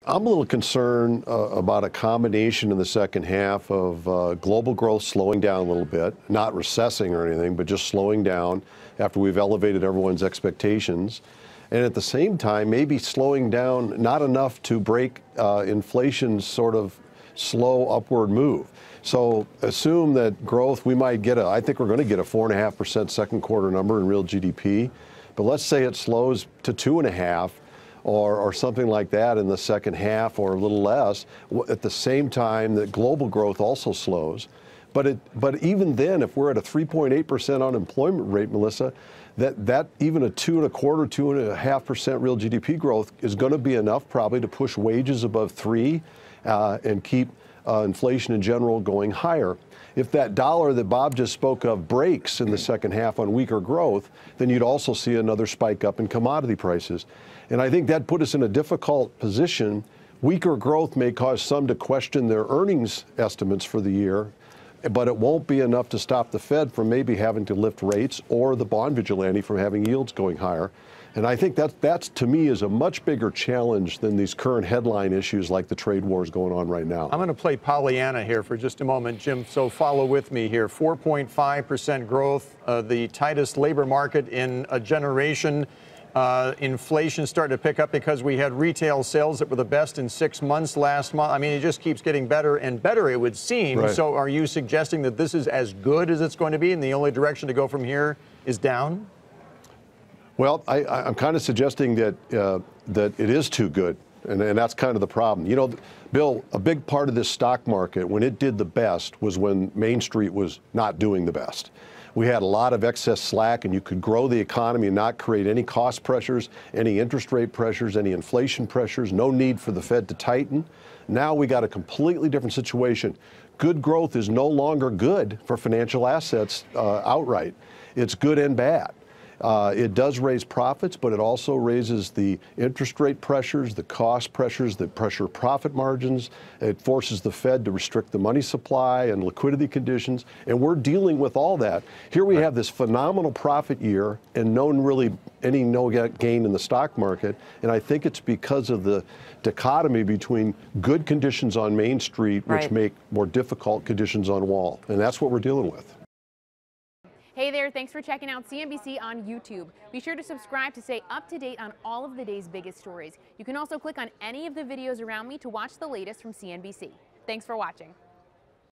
I'm a little concerned about a combination in the second half of global growth slowing down a little bit, not recessing or anything, but just slowing down after we've elevated everyone's expectations. And at the same time, maybe slowing down not enough to break inflation's sort of slow upward move. So assume that growth, I think we're going to get a 4.5% second quarter number in real GDP, but let's say it slows to 2.5%. Or something like that in the second half, or a little less, at the same time that global growth also slows. But even then, if we're at a 3.8% unemployment rate, Melissa, that even a 2.25%, 2.5% real GDP growth is going to be enough probably to push wages above 3 and keep inflation in general going higher. If that dollar that Bob just spoke of breaks in the second half on weaker growth, then you'd also see another spike up in commodity prices. And I think that put us in a difficult position. Weaker growth may cause some to question their earnings estimates for the year, but it won't be enough to stop the Fed from maybe having to lift rates or the bond vigilante from having yields going higher. And I think that's to me is a much bigger challenge than these current headline issues like the trade wars going on right now. I'm going to play Pollyanna here for just a moment, Jim, so follow with me here. 4.5% growth, the tightest labor market in a generation. Inflation starting to pick up because we had retail sales that were the best in 6 months last month. I mean, it just keeps getting better and better, it would seem. Right. So are you suggesting that this is as good as it's going to be and the only direction to go from here is down? Well, I'm kind of suggesting that that it is too good, and that's kind of the problem. You know, Bill, a big part of this stock market, when it did the best, was when Main Street was not doing the best. We had a lot of excess slack, and you could grow the economy and not create any cost pressures, any interest rate pressures, any inflation pressures, no need for the Fed to tighten. Now we got a completely different situation. Good growth is no longer good for financial assets outright. It's good and bad. It does raise profits, but it also raises the interest rate pressures, the cost pressures that pressure profit margins. It forces the Fed to restrict the money supply and liquidity conditions, and we're dealing with all that. Here we have this phenomenal profit year and no gain in the stock market, and I think it's because of the dichotomy between good conditions on Main Street, which make more difficult conditions on Wall, and that's what we're dealing with. Hey there, thanks for checking out CNBC on YouTube. Be sure to subscribe to stay up to date on all of the day's biggest stories. You can also click on any of the videos around me to watch the latest from CNBC. Thanks for watching.